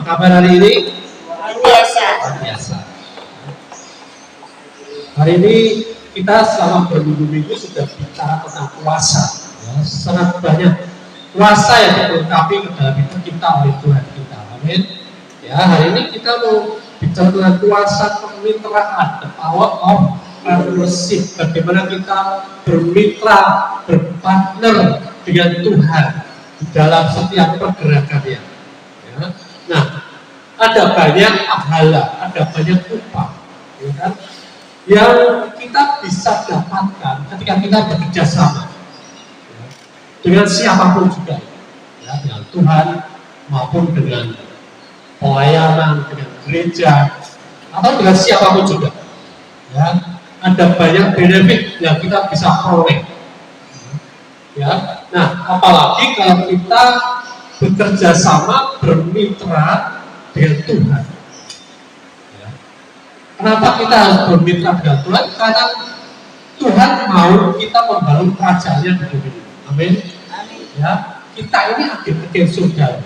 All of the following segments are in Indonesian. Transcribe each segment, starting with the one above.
kabar hari ini? Luar biasa. Luar biasa. Hari ini kita selama berminggu-minggu sudah bicara tentang puasa. Ya, sangat banyak puasa yang dilengkapi ke dalam hidup kita oleh Tuhan kita. Amin. Ya, hari ini kita mau bicara tentang puasa kemitraan, the power of partnership. Bagaimana kita bermitra, berpartner dengan Tuhan di dalam setiap pergerakannya. Ya. Nah, ada banyak pahala, ada banyak upah, ya kan? Yang kita bisa dapatkan ketika kita bekerja sama, ya, dengan siapapun juga, ya, dengan Tuhan maupun dengan pelayanan, dengan gereja, atau dengan siapapun juga. Ya, ada banyak benefit yang kita bisa peroleh. Ya, nah apalagi kalau kita bekerja sama, bermitra dengan Tuhan. Ya. Kenapa kita harus bermitra dengan Tuhan? Karena Tuhan mau kita membangun kerajaannya di bumi ini. Amin. Ya, kita ini agen-agen surga.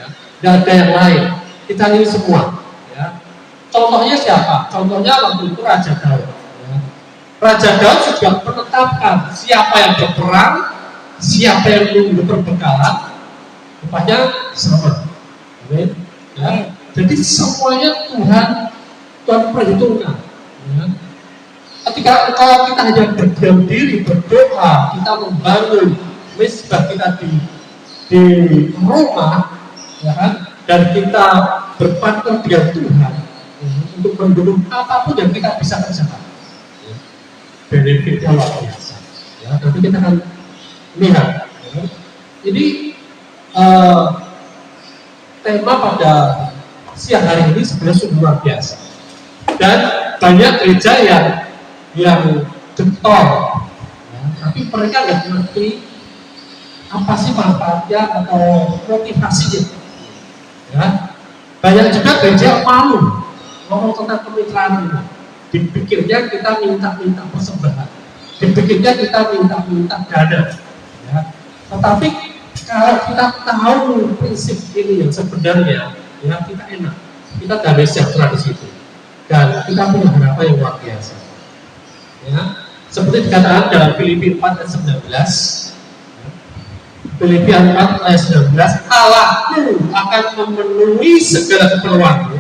Ya. Dan ada yang lain. Kita ini semua. Ya. Contohnya siapa? Contohnya waktu itu Raja Daud. Ya. Raja Daud juga menetapkan siapa yang berperang, siapa yang menunggu perbekalan, rupanya sama. Amin. Ya. Jadi semuanya Tuhan perhitungkan. Ya. Ketika kalau kita hanya berdiam diri, berdoa, kita membangun misbah kita di rumah, ya kan? Dan kita berpartner dengan Tuhan untuk mendukung apapun yang kita bisa kerjakan. Ya. Benefitnya luar biasa. Ya, nanti kita akan lihat. Ya. Ini tema pada siang hari ini sebenarnya sudah luar biasa. Dan banyak gereja yang getol, ya, tapi mereka nggak mengerti apa sih manfaatnya atau motivasinya. Ya. Banyak juga gereja malu ngomong tentang kemitraan ini. Dipikirnya kita minta-minta persembahan, dipikirnya kita minta-minta dana. Ya. Tetapi kalau kita tahu prinsip ini yang sebenarnya, ya kita enak, kita damai sejahtera di situ, dan kita punya harapan yang luar biasa. Ya, seperti dikatakan dalam Filipi 4 ayat 19, Filipi 4 ayat 19, Allahku akan memenuhi segala keperluanmu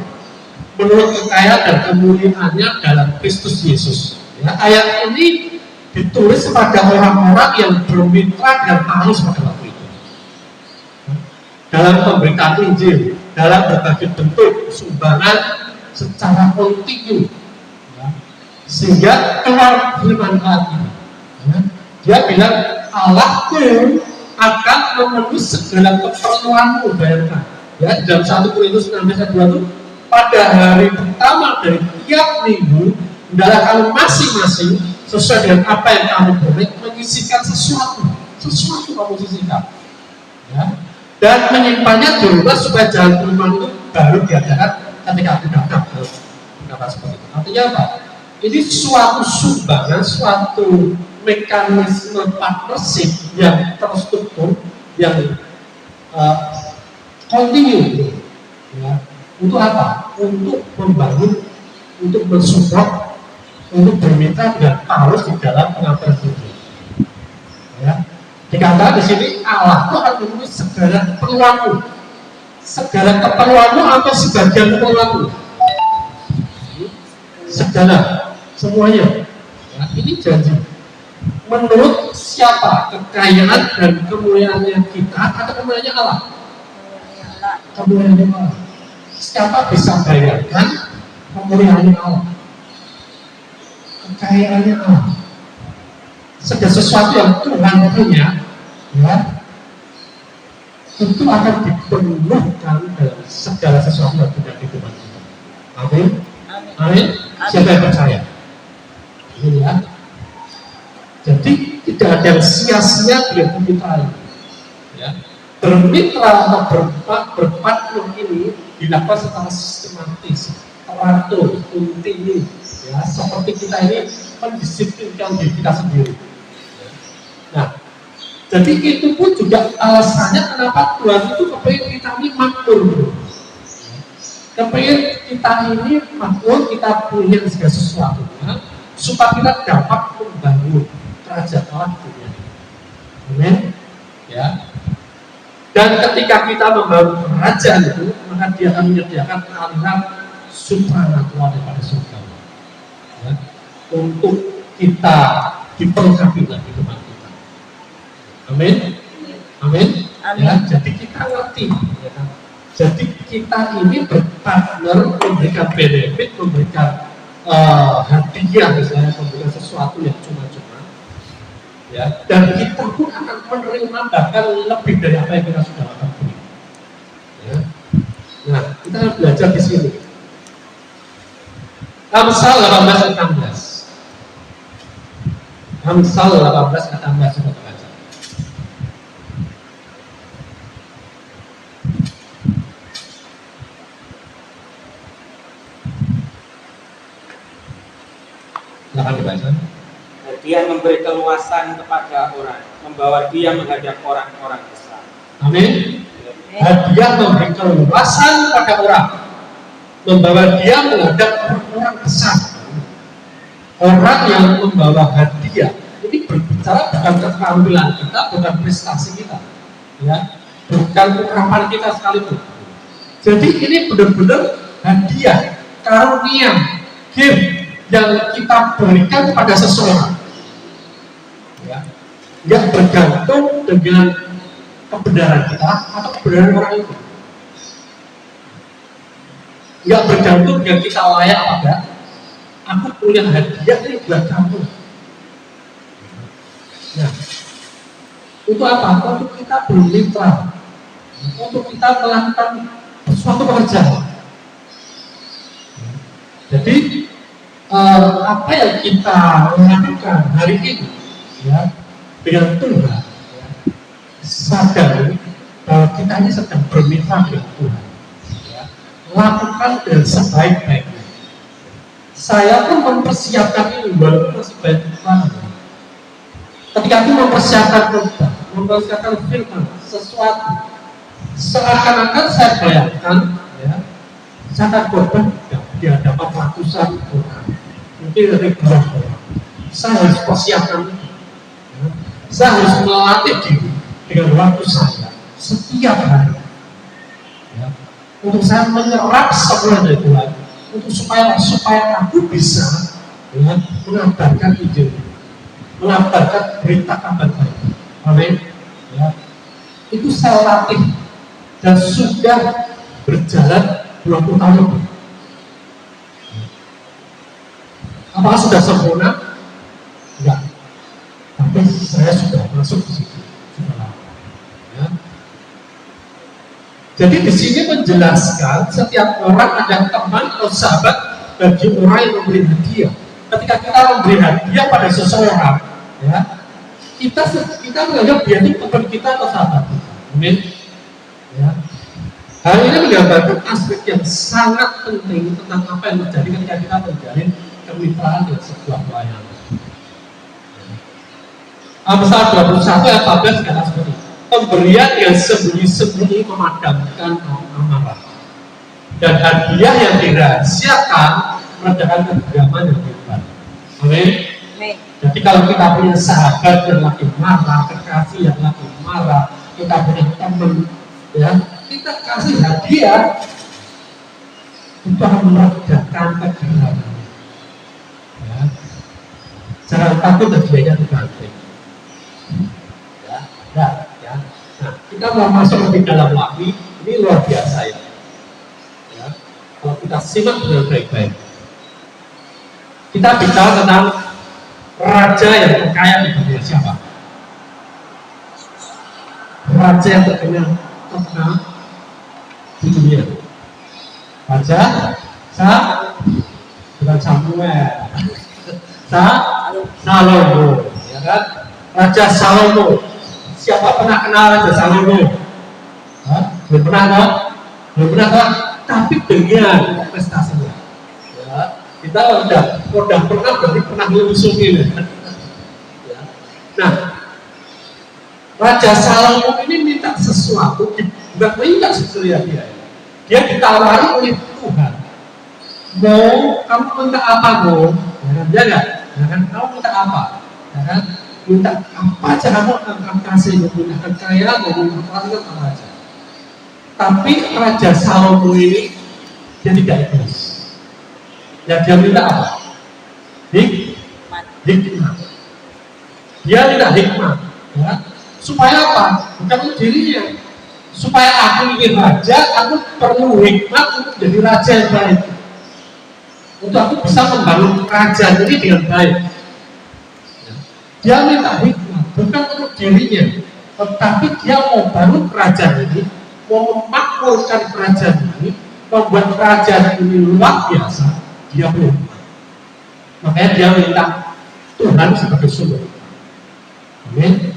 menurut kekayaan dan kemuliaannya dalam Kristus Yesus. Ya, ayat ini ditulis kepada orang-orang yang bermitra dengan Paulus pada waktu itu. Dalam pemberitaan Injil, dalam berbagai bentuk sumbangan secara kontinu. Sehingga keluar firman Tuhan, ya, dia bilang Allahku akan memenuhi segala keperluanmu. Bayangkan, ya, dalam 1 Korintus 16 ayat 2 itu, pada hari pertama dari tiap minggu hendaklah kamu masing-masing sesuai dengan apa yang kamu boleh menyisihkan sesuatu kamu sisihkan, ya, dan menyimpannya di rumah supaya jalan firman itu baru diadakan ketika aku datang. Kata seperti itu. Artinya apa? Ini suatu sumbangan, suatu mekanisme partnership yang terstruktur, yang kontinu. Ya. Untuk apa? Untuk membangun, untuk mensupport, untuk bermitra dengan Paulus di dalam pengambilan tujuh. Ya. Dikatakan di sini Allah itu akan memenuhi segala keperluanmu. Segala keperluanmu atau sebagian keperluanmu? Segala. Semuanya, ya, ini janji. Menurut siapa? Kekayaan dan kemuliaannya kita atau kemuliaannya Allah? Kemuliaannya Allah. Siapa bisa bayangkan kemuliaannya Allah? Kekayaannya Allah. Segala sesuatu yang Tuhan punya, ya, itu akan dipenuhkan dalam segala sesuatu yang tidak di Tuhan kita. Amin. Amin. Siapa yang percaya? Ya. Jadi tidak ada yang sia-sia dengan kemitraan. Ya. Bermitra atau berpartner ini dilakukan secara sistematis, teratur, kontinu. Ya, seperti kita ini mendisiplinkan diri kita sendiri. Nah, jadi itu pun juga alasannya kenapa Tuhan itu kepengen kita ini makmur. Kepingin kita ini makhluk, kita punya segala sesuatunya supaya kita dapat membangun kerajaan Allah di dunia ini. Amin. Ya. Dan ketika kita membangun kerajaan itu, maka dia akan menyediakan aliran supranatural daripada surga. Ya. Untuk kita diperlengkapi lagi kehidupan kita. Amin. Amin. Ya, jadi kita ngerti. Ya kan? Jadi kita ini berpartner memberikan benefit, memberikan hadiah misalnya, memberikan sesuatu yang cuma-cuma, ya. Dan kita pun akan menerima bahkan lebih dari apa yang kita sudah lakukan. Ya. Nah, kita harus belajar di sini. Amsal 18:16. Amsal 18:16 coba baca. Silakan dibaca. Dia memberi keluasan kepada orang, membawa dia menghadap orang-orang besar. Amin. Hadiah memberi keluasan pada orang, membawa dia menghadap orang besar. Orang yang membawa hadiah ini berbicara bukan keterampilan kita, bukan prestasi kita, ya, bukan ungkapan kita sekalipun. Jadi ini benar-benar hadiah, karunia, gift yang kita berikan kepada seseorang, ya, yang bergantung dengan kebenaran kita atau kebenaran orang itu, nggak bergantung dengan kita layak apa enggak. Aku punya hadiah ini buat kamu. Nah, untuk apa? Untuk kita bermitra, untuk kita melakukan suatu pekerjaan. Jadi apa yang kita lakukan hari ini, ya, dengan Tuhan, ya, sadar bahwa kita ini sedang bermitra dengan Tuhan, ya, lakukan dengan sebaik-baiknya. Saya pun mempersiapkan ini walaupun masih banyak kekurangan. Ketika aku mempersiapkan khotbah, mempersiapkan firman, sesuatu, seakan-akan saya bayangkan, ya, saya akan khotbah di hadapan ratusan orang, mungkin ribuan orang. Saya harus persiapkan itu. Ya. Saya harus melatih diri dengan waktu saya setiap hari, ya, untuk saya menyerap semua dari Tuhan, untuk supaya aku bisa, ya, mengabarkan Injil, mengabarkan berita kabar baik. Amin. Ya. Itu saya latih dan sudah berjalan 20 tahun lebih. Apakah sudah sempurna? Enggak. Tapi saya sudah masuk di situ. Ya. Jadi di sini menjelaskan setiap orang ada teman atau sahabat bagi orang yang memberi hadiah. Ketika kita memberi hadiah pada seseorang, ya, kita menganggap dia itu teman kita atau sahabat kita. Amin. Ya. Hal ini menggambarkan aspek yang sangat penting tentang apa yang terjadi ketika kita menjalin kemitraan dengan sebuah pelayanan. Amsal 21 ayat 14 kata seperti ini. Pemberian yang sembunyi-sembunyi memadamkan amarah, dan hadiah yang dirahasiakan meredakan ketegangan yang hebat. Amin. Jadi kalau kita punya sahabat yang lagi marah, kekasih yang lagi marah, kita punya teman, ya, kita kasih hadiah, itu akan meredakan ketegangan. Ya. Jangan takut hadiahnya diganti. Ya. Nah, kita mau masuk lebih dalam lagi, ini luar biasa ya. Ya. Kalau kita simak dengan baik-baik, kita bicara tentang raja yang terkaya di dunia. Siapa? Raja yang terkenal di dunia. Raja bukan Samuel, Salomo, ya kan? Raja Salomo. Siapa pernah kenal Raja Salomo? Belum pernah, kan? Belum pernah, kan? Tapi dengan prestasinya, ya, kita udah pernah berarti pernah melusuri. Ya. Nah, Raja Salomo ini minta sesuatu, bukan minta sesuatu dia ditawari oleh Tuhan. Mau kamu minta apa mau? Ya nggak? Ya kan? Kamu minta apa? Ya kan? Minta apa aja kamu akan kasih, mau minta kekayaan, mau minta apa aja. Tapi Raja Salomo ini dia tidak egois. Ya dia minta apa? Hikmat. Dia tidak hikmat, ya. Supaya apa? Bukan untuk dirinya. Supaya aku ingin raja, aku perlu hikmat untuk jadi raja yang baik. Untuk aku bisa membangun kerajaan ini dengan baik. Dia minta hikmat, bukan untuk dirinya, tetapi dia mau bangun kerajaan ini, mau memakmurkan kerajaan ini, membuat kerajaan ini luar biasa. Dia perlu hikmat. Makanya dia minta Tuhan sebagai sumber. Amin.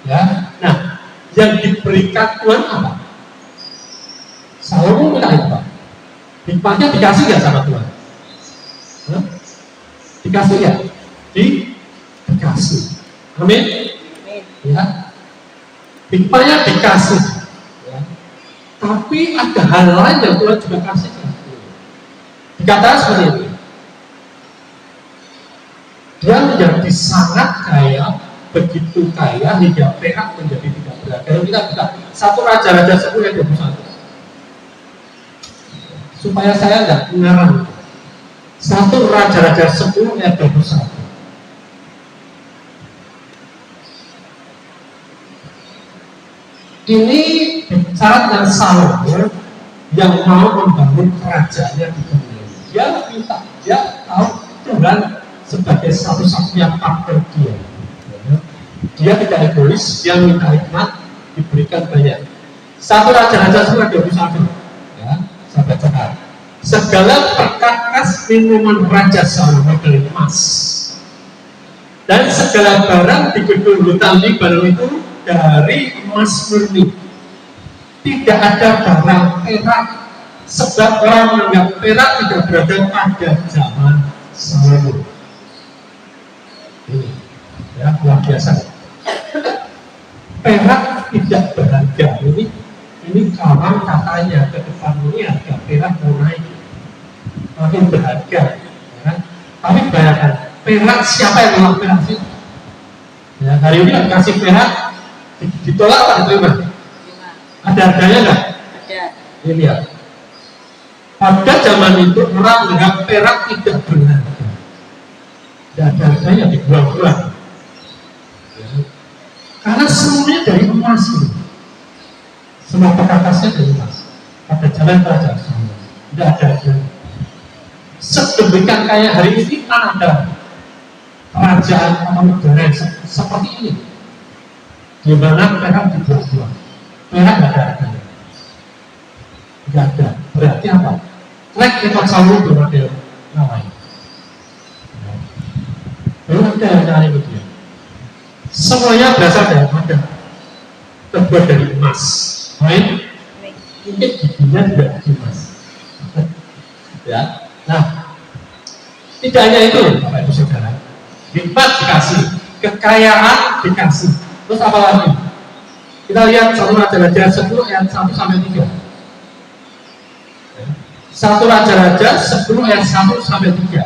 Ya. Nah, yang diberikan Tuhan apa? Salomo minta hikmat. Hikmatnya dikasih nggak sama Tuhan? Dikasih ya? Dikasih. Amin. Ya. Hikmatnya dikasih. Ya. Tapi ada hal lain yang Tuhan juga kasih. Dikatakan seperti ini. Dia menjadi sangat kaya, begitu kaya hingga perak menjadi tidak berharga. Kalau kita buka 1 Raja-Raja 10 ayat 21. Supaya saya tidak mengarang. 1 Raja-Raja 10 ayat 21. Ini bicara dengan Salomo yang mau membangun kerajaannya di dunia. Dia minta, dia tahu Tuhan sebagai satu-satunya partner dia. Dia tidak egois, dia minta hikmat, diberikan banyak. 1 Raja-Raja 10 ayat 21. Ya, sampai cepat. Segala perkakas minuman Raja Salomo dari emas, dan segala barang di gedung hutan Libanon itu dari emas murni. Tidak ada barang perak, sebab orang menganggap perak tidak berada pada zaman Salomo. Ini, ya, luar biasa. Perak tidak berharga. Ini kawan katanya ke depan ini harga perak mau naik, makin berharga. Ya. Tapi bayangkan, perak siapa yang menolak perak sih? Ya, hari ini kasih perak ditolak atau diterima? Ada harganya nggak? Ada. Ini lihat. Pada zaman itu orang menganggap perak tidak berharga. Tidak ada harganya, dibuang-buang. Ya. Karena semuanya dari emas ini. Semua perkakasnya dari emas. Pada jalan Raja Salomo tidak ada harganya. Sedemikian kaya hari ini kan ada kerajaan atau negara seperti ini, di mana perak dibuang-buang. Perak tidak ada harganya. Tidak ada. Berarti apa? Track record Salomo belum ada namanya. Belum ada yang nyari begitu. Semuanya berasal dari mana? Terbuat dari emas. Baik? Mungkin giginya juga dari emas. Ya. Nah, tidak hanya itu, Bapak Ibu Saudara. Hikmat dikasih, kekayaan dikasih. Terus apa lagi? Kita lihat 1 Raja-Raja 10 ayat 1 sampai 3. 1 Raja-Raja 10 ayat 1 sampai 3.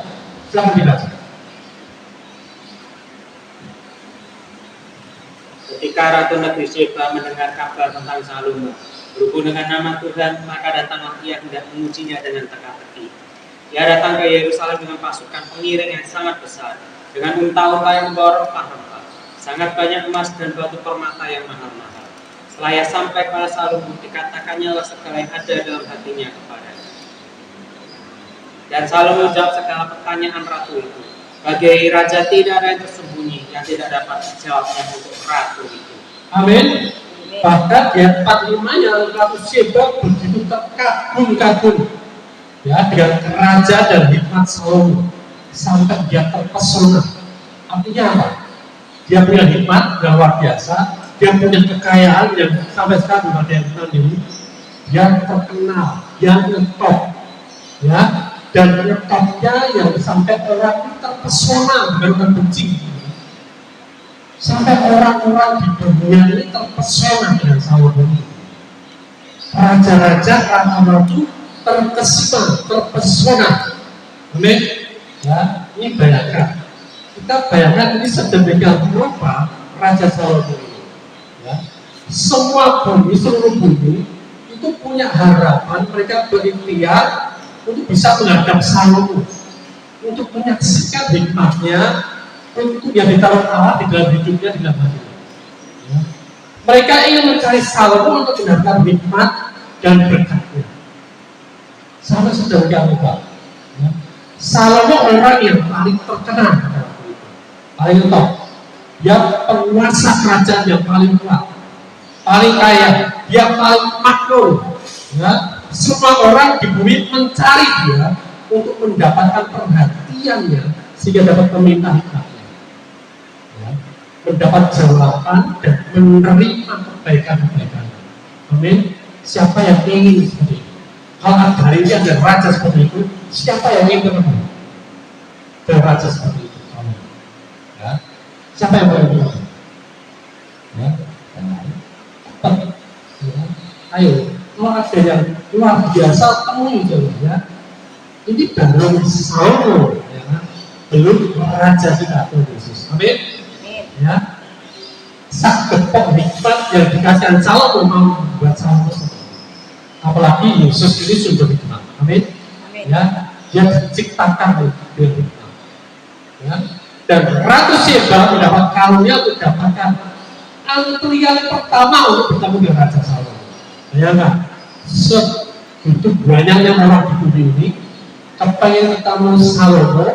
Silahkan dibaca. Ketika Ratu Negeri Sheba mendengar kabar tentang Salomo berhubung dengan nama Tuhan, maka datanglah ia hendak mengujinya dengan teka-teki. Ia datang ke Yerusalem dengan pasukan pengiring yang sangat besar, dengan unta-unta yang membawa rempah-rempah, sangat banyak emas dan batu permata yang mahal-mahal. Setelah ia sampai kepada Salomo, dikatakannya segala yang ada dalam hatinya kepadanya. Dan Salomo menjawab segala pertanyaan ratu itu. Bagi raja tidak ada yang tersembunyi yang tidak dapat dijawabnya untuk ratu itu. Amin. Bahkan di ayat 45-nya Ratu Sheba begitu terkagum-kagum, ya, dengan kerajaan dan hikmat Salomo sampai dia terpesona. Artinya apa? Dia punya hikmat yang luar biasa, dia punya kekayaan yang sampai sekarang belum ada yang kenal ini. Dia terkenal, dia ngetop, ya. Dan nyetopnya yang sampai orang terpesona, bukan orang benci. Sampai orang-orang di dunia ini terpesona dengan Salomo. Raja-raja ratu-ratu terkesima, terpesona Amin. Ya, ini bayangkan. Kita bayangkan ini sedemikian rupa Raja Salomo ini. Ya. Semua bumi, seluruh bumi itu punya harapan, mereka berikhtiar untuk bisa menghadap Salomo, untuk menyaksikan hikmatnya, untuk yang ditaruh Allah di dalam hidupnya, di dalam hatinya. Ya. Mereka ingin mencari Salomo untuk mendapat hikmat dan berkatnya. Sama sedemikian rupa. Ya. Salomo orang yang paling terkenal, paling top. Dia penguasa kerajaan yang paling kuat, paling kaya, dia paling makmur. Ya. Semua orang di bumi mencari dia untuk mendapatkan perhatiannya sehingga dapat meminta hikmatnya. Ya. Mendapat jawaban dan menerima kebaikan-kebaikan. Amin. Siapa yang ingin seperti itu? Kalau hari ini ada raja seperti itu, siapa yang ingin ketemu dengan raja seperti itu? Amin. Ya. Siapa yang mau ketemu? Ya. Ya. Ayo, kalau ada yang luar biasa temui coba ya. Ini baru Salomo, ya kan? Belum raja kita Tuhan Yesus. Amin. Ya. Sak gepok hikmat yang dikasihkan Salomo mau membuat Salomo. Apalagi Yesus ini sumber hikmat. Amin. Ya, dia diciptakan oleh hikmat. Ya. Dan Ratu Sheba mendapat karunia untuk dapatkan antrian pertama untuk bertemu dengan Raja Salomo. Bayangkan, segitu banyaknya orang di bumi ini kepengen ketemu Salomo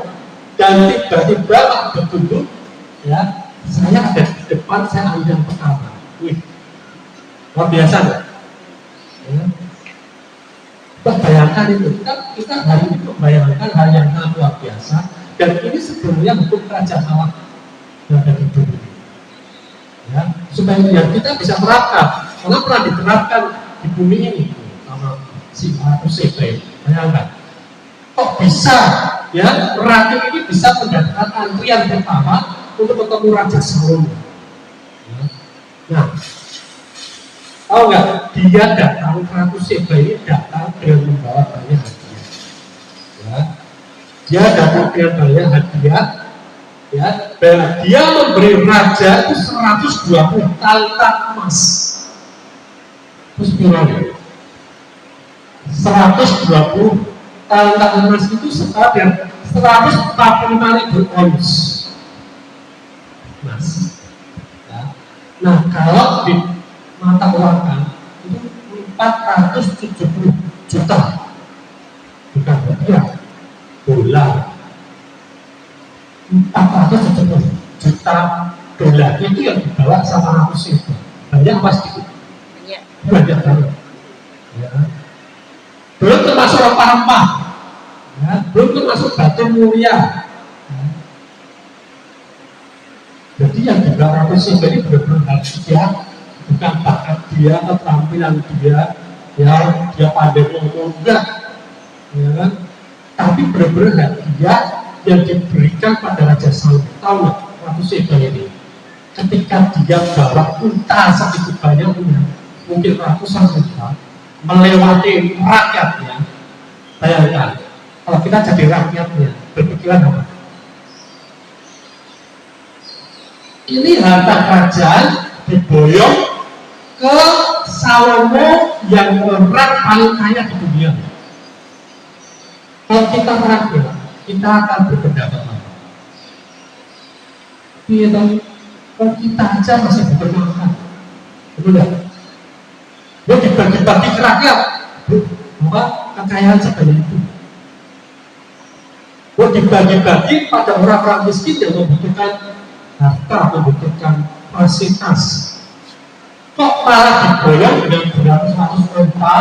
dan tiba-tiba bertunduk, ya, saya ada di depan, saya ambil yang pertama. Wih, luar biasa nggak? Ya. Bayangkan itu, kita hari ini membayangkan hal yang luar biasa, dan ini sebenarnya hukum kerajaan Allah yang ada di bumi. Ya, supaya kita bisa terapkan, karena pernah diterapkan di bumi ini sama si Ratu Sheba. Bayangkan, kok bisa ya ratu ini bisa mendapatkan antrian pertama untuk ketemu Raja Salomo. Ya. Nah, tahu nggak? Dia datang, Ratu Sheba ini datang dengan membawa banyak hadiah. Ya. Dia datang dengan banyak hadiah. Ya, dan dia memberi raja itu 120 talenta emas. Terus gimana? 120 talenta emas itu setara dengan 145.000 ons emas. Ya. Nah, kalau di mata uang kan itu 470 juta, bukan rupiah, dolar. 470 juta dolar itu yang dibawa sama Ratu Sheba. Banyak pasti. Banyak banget. Ya. Belum termasuk rempah-rempah. Ya. Belum termasuk batu mulia. Ya. Jadi yang dibawa Ratu Sheba ini benar-benar hadiah, bukan bakat dia, keterampilan dia, ya dia pandai ngomong enggak, ya kan? Tapi benar-benar hadiah yang diberikan pada Raja Salomo. Tahu nggak Ratu Sheba ini? Ketika dia bawa unta segitu banyaknya, mungkin ratusan juta, melewati rakyatnya. Bayangkan, kalau kita jadi rakyatnya, berpikiran apa? Ini harta kerajaan diboyong ke Salomo yang orang paling kaya di dunia. Kalau kita rakyat, kita akan berpendapat apa? Iya dong, kalau kita aja masih bermakan, betul nggak? Lo dibagi-bagi ke rakyat, apa kekayaan sebanyak itu? Lo dibagi-bagi pada orang-orang miskin yang membutuhkan harta, membutuhkan fasilitas. Kok malah diboyong dengan beratus-ratus onta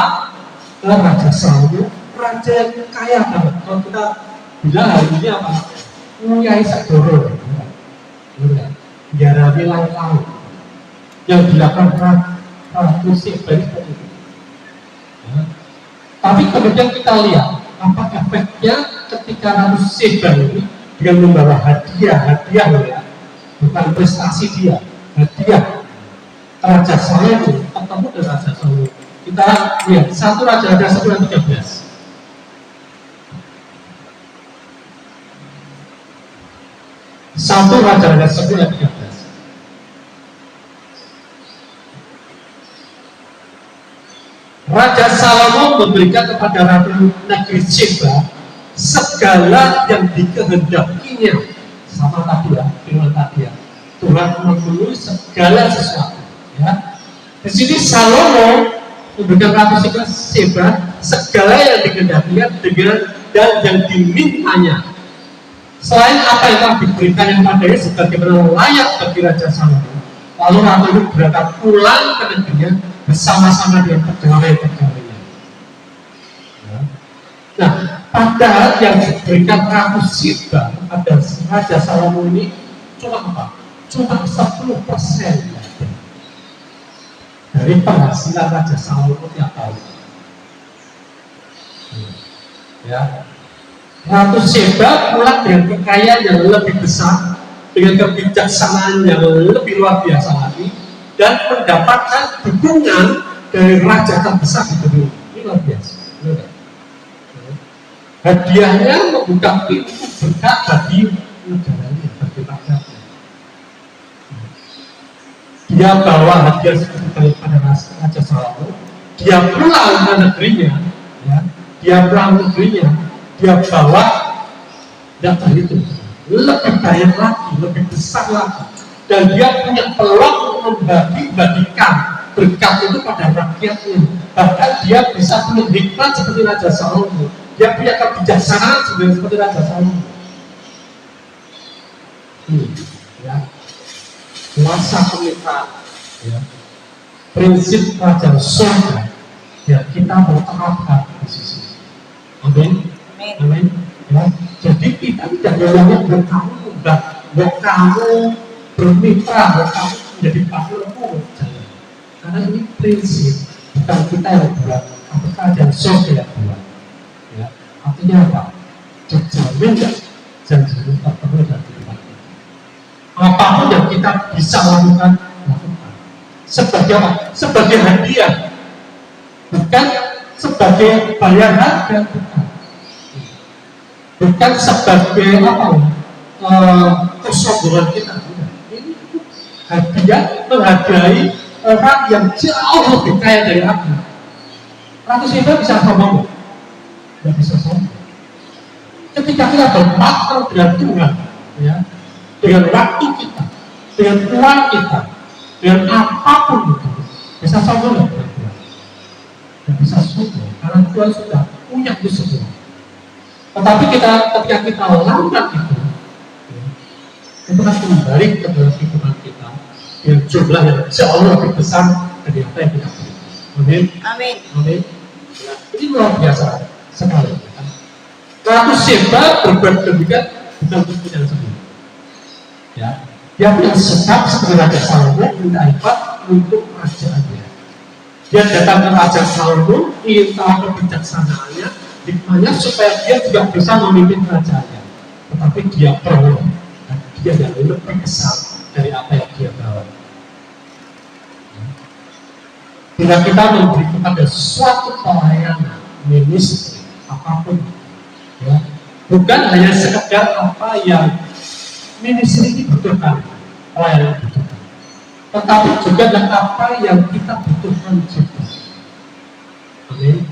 ke Raja Salomo, raja yang kaya banget. Kalau kita bilang hari ini apa? Nguyai Sadoro, jarami laut-laut yang dilakukan Ratu Sheba seperti itu. Ya. Tapi kemudian kita lihat apa efeknya ketika Ratu Sheba ini dengan membawa hadiah ya, bukan prestasi dia, hadiah Raja Salomo, ketemu dengan Raja Salomo. Kita lihat 1 Raja-Raja 1 dan 13. 1 Raja-Raja 10 ayat 13. Raja Salomo memberikan kepada ratu negeri Sheba segala yang dikehendakinya. Sama tadi ya, firman tadi ya. Tuhan memenuhi segala sesuatu. Ya. Di sini Salomo memberikan ratu Sheba segala yang dikehendakinya dengan dan yang dimintanya. Selain apa yang telah diberikan yang padanya sebagaimana layak bagi Raja Salomo, lalu ratu itu berangkat pulang ke negerinya bersama-sama dengan pegawai-pegawainya. Ya. Nah, padahal yang diberikan ratu Sheba pada Raja Salomo ini cuma apa? Cuma 10% dari penghasilan Raja Salomo tiap tahun. Ya. Ratu Sheba pulang dengan kekayaan yang lebih besar, dengan kebijaksanaan yang lebih luar biasa lagi, dan mendapatkan dukungan dari raja terbesar di dunia. Ini luar biasa. Hadiahnya membuka pintu berkat bagi negaranya, bagi rakyatnya. Dia bawa hadiah seperti pada Raja Salomo. Dia pulang ke negerinya, ya. Dia pulang ke negerinya. Dia bawa data itu lebih banyak lagi, lebih besar lagi, dan dia punya peluang membagi-bagikan berkat itu pada rakyatnya. Bahkan dia bisa punya hikmat seperti Raja Salomo, dia punya kebijaksanaan seperti Raja Salomo. Ya, kuasa kemitraan, ya. Prinsip Raja Surga, ya kita mau terapkan di sisi. Amin. Amin. Ya. Jadi kita tidak hanya berkamu, berkamu bermitra, berkamu menjadi partnermu. Karena ini prinsip, bukan kita yang buat, tapi Raja Surga yang buat. Ya. Artinya apa? Terjamin nggak janji kita terpenuhi dan dipatuhi. Apapun yang kita bisa lakukan. Sebagai apa? Sebagai hadiah, bukan sebagai bayar harga, bukan sebagai apa? Kesombongan kita. Ini hadiah menghadiahi orang yang jauh lebih kaya dari aku. Ratu Sheba bisa sombong? Tidak bisa sombong. Ketika kita berpartner dengan Tuhan, ya, dengan waktu kita, dengan uang kita, dengan apapun itu, bisa sombong nggak? Tidak bisa sombong, karena Tuhan sudah punya itu semua. Tetapi ketika kita lakukan itu kan kembali ke dalam kehidupan kita yang jumlah yang jauh lebih besar dari apa yang kita berikan. Amin. Amin. Amin. Ya, ini luar biasa sekali. Ratu Sheba berbuat demikian bukan untuk yang sendiri. Ya, dia punya sekap seperti Raja Salomo minta hikmat untuk kerajaannya. Dia datang ke Raja Salomo ingin tahu kebijaksanaannya, hikmahnya supaya dia juga bisa memimpin kerajaannya. Tetapi dia perlu dan dia yang lebih besar dari apa yang dia bawa. Bila kita memberi kepada suatu pelayanan ministry apapun, ya, bukan hanya sekedar apa yang ministry ini butuhkan, pelayanan butuhkan, tetapi juga dan apa yang kita butuhkan juga. Amin.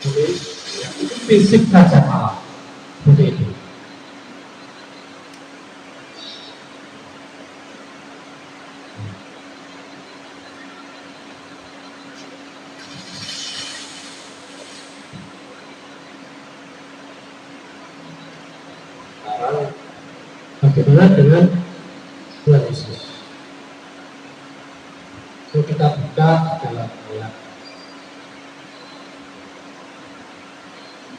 Amin. Ya, itu prinsip kerajaan Allah. Seperti itu. Bagaimana dengan Tuhan Yesus? So, kita buka dalam ayat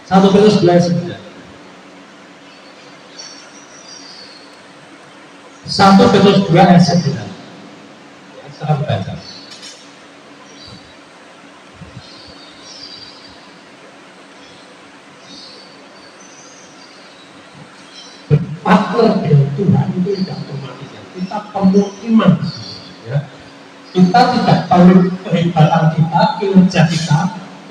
1 Petrus 2 ayat 9. 1 Petrus 2 ayat 9. Ya, saya baca. Partner dengan Tuhan itu tidak otomatis. Kita perlu iman, ya. Kita tidak perlu kehebatan kita, kinerja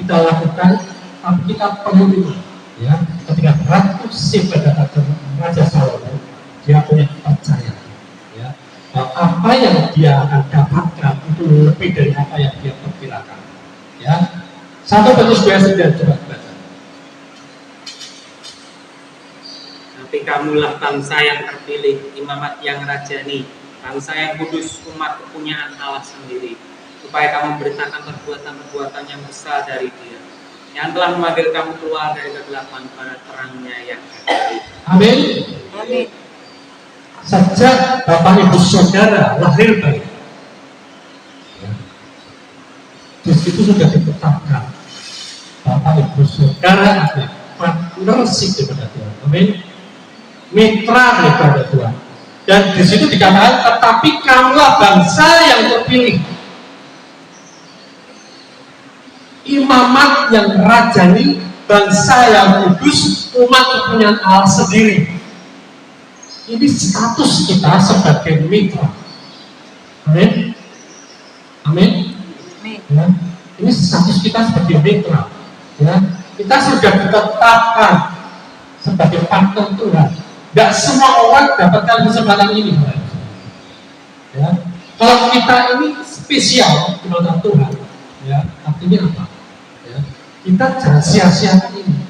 kita lakukan, tapi kita perlu iman. Ya. Ketika Ratu Sheba datang ke Raja Salomo, dia punya kepercayaan, ya, bahwa apa yang dia akan dapatkan itu lebih dari apa yang dia perkirakan. Ya, 1 Petrus 2:9 coba baca. Tapi kamulah bangsa yang terpilih, imamat yang rajani, bangsa yang kudus, umat kepunyaan Allah sendiri, supaya kamu memberitakan perbuatan-perbuatan yang besar dari Dia, yang telah memanggil kamu keluar dari kegelapan pada terangnya yang ajaib. Amin. Amin. Sejak Bapak Ibu Saudara lahir bayi, ya, di situ sudah ditetapkan Bapak Ibu Saudara adalah partnership kepada Tuhan. Amin. Mitra kepada Tuhan. Dan di situ dikatakan, tetapi kamulah bangsa yang terpilih, imamat yang rajani, bangsa yang kudus, umat kepunyaan Allah sendiri. Ini status kita sebagai mitra. Amin. Amin. Ya. Ini status kita sebagai mitra. Ya. Kita sudah ditetapkan sebagai partner Tuhan. Tidak semua orang dapatkan kesempatan ini. Ya. Kalau kita ini spesial di mata Tuhan, ya, artinya apa? Ya. Kita jangan sia-siakan ini.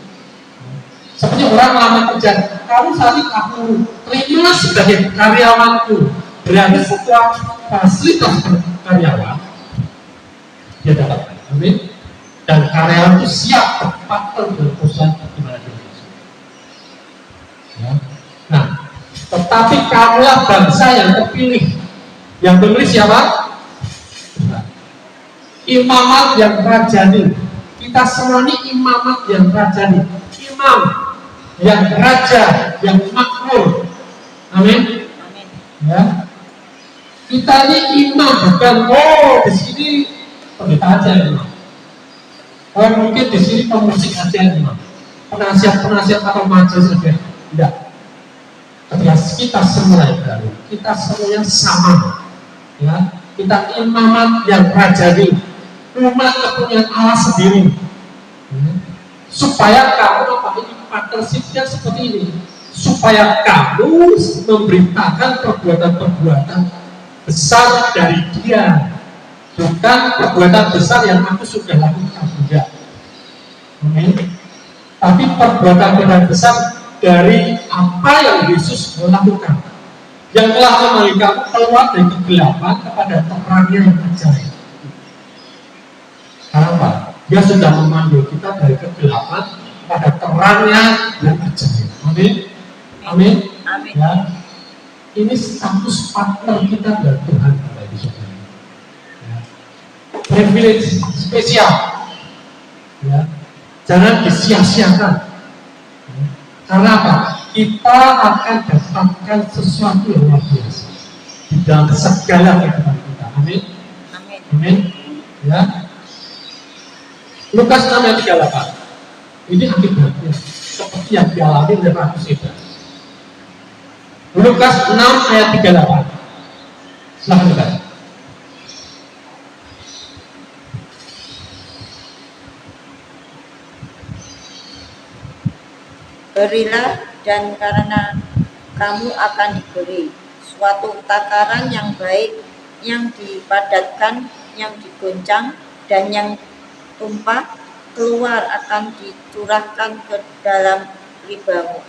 Seperti orang lama kerja, kamu saat ini aku terima sebagai karyawanku, berarti setelah fasilitas karyawan dia dapat. Amin. Dan karyawan itu siap berpartner dengan perusahaan di mana dia masuk. Ya. Nah, tetapi kamulah bangsa yang terpilih. Yang terpilih siapa? Tuhan. Imamat yang rajani. Kita semua ini imamat yang rajani. Imam yang raja, yang makmur. Amin. Amin. Ya. Kita ini imam, bukan di sini pendeta aja imam. Mungkin di sini pemusik aja imam. Penasihat atau majelis saja. Tidak. Ketika kita semua yang baru, kita semuanya sama. Ya. Kita imamat yang rajani, umat kepunyaan Allah sendiri. Supaya kamu apa ini partnershipnya seperti ini, supaya kamu memberitakan perbuatan-perbuatan besar dari Dia, bukan perbuatan besar yang aku sudah lakukan, enggak. Amin. Tapi perbuatan besar dari apa yang Yesus lakukan, yang telah memanggil kamu keluar dari kegelapan kepada terangnya yang ajaib. Kenapa? Dia sudah memanggil kita dari kegelapan pada terangnya yang ajaib. Amin. Amin. Amin. Ya. Ini status partner kita dengan Tuhan, Bapak Ibu Saudara. Ya. Privilege spesial. Ya. Jangan disia-siakan. Ya. Karena apa? Kita akan dapatkan sesuatu yang luar biasa di dalam segala kehidupan kita. Amin. Amin. Amin. Ya. Lukas 6 ayat 38. Ini akibatnya seperti yang dialami oleh Ratu Seba. Lukas 6 ayat 38. Silahkan baca. Berilah, dan karena kamu akan diberi suatu takaran yang baik, yang dipadatkan, yang digoncang, dan yang tumpah keluar akan dicurahkan ke dalam ribamu.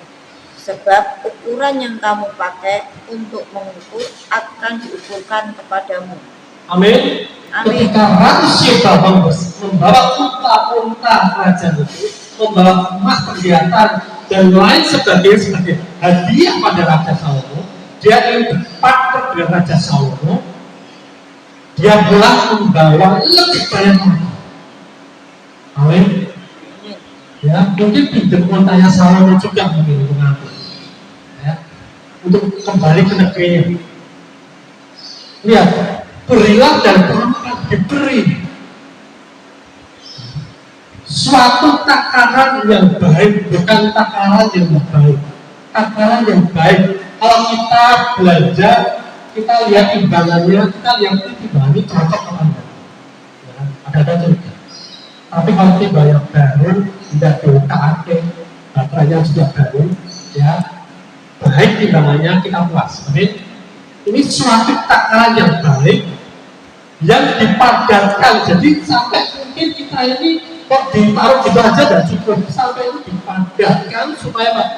Sebab ukuran yang kamu pakai untuk mengukur akan diukurkan kepadamu. Amin. Amin. Ketika Ratu Seba membawa unta-unta kerajaan itu, membawa emas perhiasan dan lain sebagainya sebagai hadiah pada Raja Salomo, dia ingin berpartner dengan Raja Salomo. Dia pula membawa lebih banyak lagi. Amin. Ya, mungkin pinjam untanya Salomo juga mungkin mengatur, ya, untuk kembali ke negerinya. Lihat, berilah dan kamu akan diberi suatu takaran yang baik, bukan takaran yang baik, takaran yang baik. Kalau kita belanja, kita lihat timbangannya, kita lihat timbangannya cocok apa enggak, ya, ada juga. Tapi kalau timbang yang baru tidak diutak-atik, baterainya juga baru, ya, baik timbangannya kita puas. Amin. Ini suatu takaran yang baik yang dipadatkan. Jadi sampai mungkin kita ini kok ditaruh gitu aja dan cukup, sampai itu dipadatkan supaya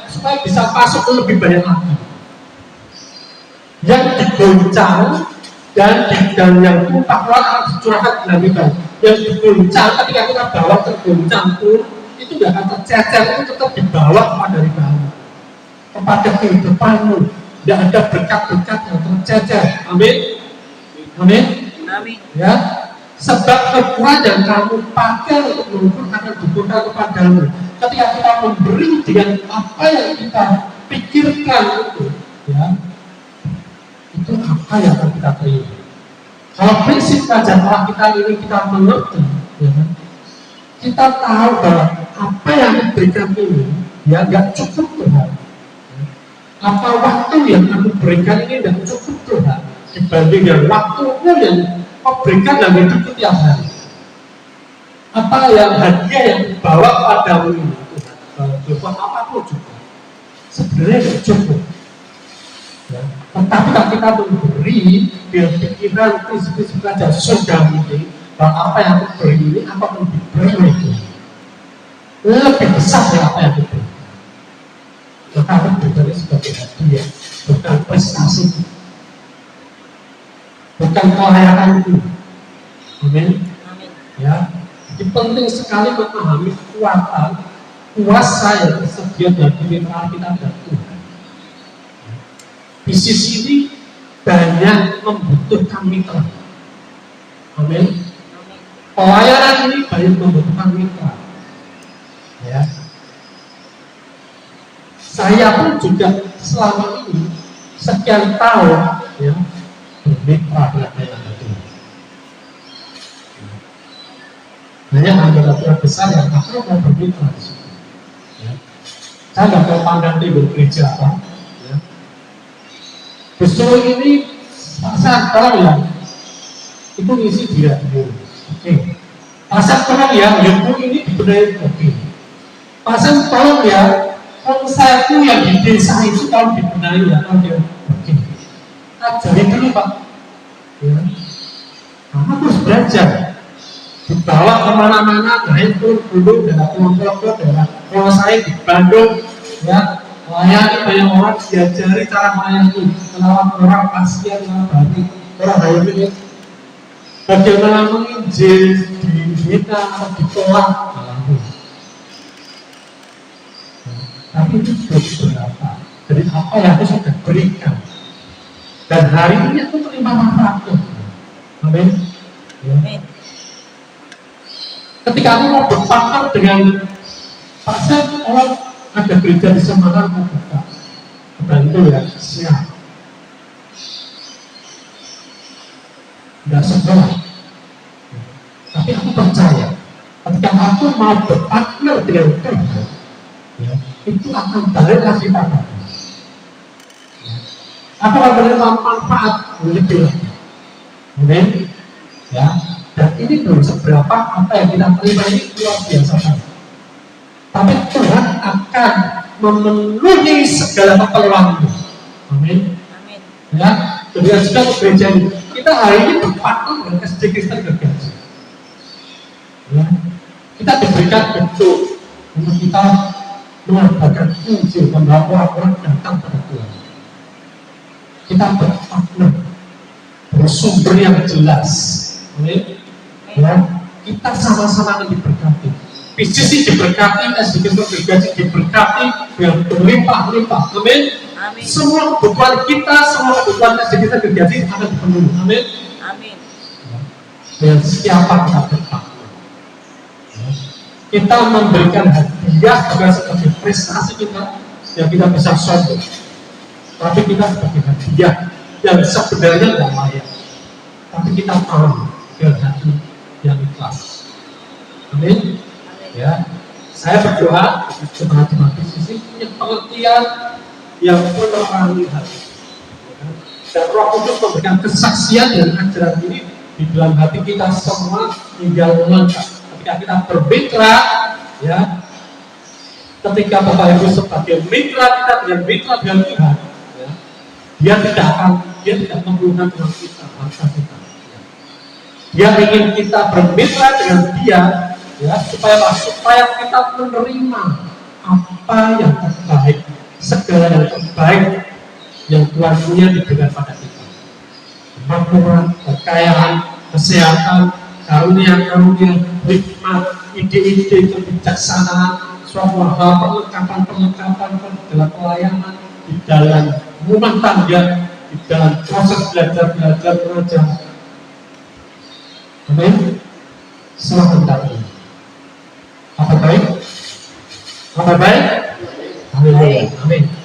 bisa masuk ke lebih banyak lagi. Yang digoncang dan yang tumpah ruah harus dicurahkan dinamika. Yang diguncang ketika kita bawa tergoncang pun itu nggak akan tercecer, itu tetap dibawa kepada dari bawah kepada kehidupanmu. Tidak ada berkat-berkat yang tercecer. Amin. Amin. Amin. Ya, sebab kekuatan yang kamu pakai untuk mengukur akan diberikan kepadamu. Ketika kita memberi dengan apa yang kita pikirkan itu, ya, itu apa yang akan kita terima. Kalau prinsip ajaran Allah kita ini kita mengerti, ya, kita tahu bahwa apa yang diberikan ini, ya, nggak cukup Tuhan. Apa waktu yang aku berikan ini tidak cukup Tuhan dibanding dengan waktumu yang kau berikan dalam hidup tiap hari. Apa yang hadiah yang dibawa padamu ini Tuhan, apapun juga sebenarnya tidak cukup, ya. Tetapi kalau kita memberi dengan pikiran prinsip-prinsip ajaran surga ini, bahwa apa yang aku beri ini apapun diberi oleh Tuhan lebih besar dari apa yang diberi. Maka aku berikan sebagai hadiah, bukan prestasi, bukan kelayakan itu. Amin. Ya, jadi penting sekali memahami kekuatan kuasa yang tersedia dalam diri kita dan Tuhan. Bisnis ini banyak membutuhkan mitra. Amin. Pelayanan ini banyak membutuhkan mitra. Ya. Saya pun juga selama ini sekian tahun, ya, bermitra dengan Tuhan. Banyak anggota besar yang akan mau bermitra di situ. Ya. Saya nggak tahu pandang di gereja apa. Ya. Justru ini pasar tolong ya, itu isi tidak dulu. Oke. Pasar tolong ya, YouTube ini dibenahi. Oke. Pasar tolong ya. Konsepku yang di desa itu kalau dibenahi ya, kalau dia oke. Ajari dulu Pak. Ya. Kamu harus belajar. Dibawa kemana-mana, naik turun dulu daerah kelompok, daerah kalau saya di Bandung, ya, melayani banyak orang, diajari cara melayani, merawat orang pasien, orang hayati, bagaimana menginjil, dibina atau ditolak. Tapi itu sudah berapa? Dari apa yang aku sudah berikan. Dan hari ini aku terima manfaatnya. Amin. Ya. Ketika aku mau berpakar dengan Pak Seth, orang ada gereja di Semarang mau buka. Bantu ya, siap. Tidak sebelah. Tapi aku percaya, ketika aku mau berpartner dengan Tuhan, ya, itu akan balik lagi pada aku akan menerima manfaat lebih lagi. Amin. Ya, dan ini belum seberapa apa yang kita terima ini luar biasa kan. Tapi Tuhan akan memenuhi segala keperluan itu. Amin. Amin. Ya, kemudian juga gereja ini kita hari ini berpartner dengan SD Kristen Gergaji. Ya, kita diberikan bentuk untuk kita mengabarkan Injil, membawa orang datang pada Tuhan. Kita berpartner, bersumber yang jelas. Amin. Ya, kita sama-sama diberkati. Bisnis ini diberkati, sedikit bergaji diberkati dengan berlimpah-limpah. Amin. Amin. Semua kebutuhan kita, semua kebutuhan sedikit bergaji akan dipenuhi. Amin. Amin. Dan siapa kita berpartner? Kita memberikan hadiah bukan sebagai prestasi kita yang kita bisa sombong, tapi kita sebagai hadiah yang sebenarnya tidak layak, tapi kita tahu dengan hati yang ikhlas. Amin. Ya, saya berdoa jemaat-jemaat bisnis ini punya pengertian yang penuh hati, dan Roh Kudus memberikan kesaksian dan ajaran ini di dalam hati kita semua hingga melengkap. Ketika kita bermitra, ya, ketika Bapak Ibu sebagai mitra kita dengan mitra dengan Tuhan, ya, dia tidak memerlukan uang kita, harta kita. Ya. Dia ingin kita bermitra dengan dia, ya, supaya kita menerima apa yang terbaik, segala yang terbaik yang Tuhan punya diberikan pada kita. Kemakmuran, kekayaan, kesehatan, karunia-karunia, hikmat, ide-ide kebijaksanaan, suatu hal perlengkapan dalam pelayanan, di dalam rumah tangga, di dalam proses belajar mengajar. Amin. Semua tentang ini. Apa baik? Apa baik? Amin. Amin.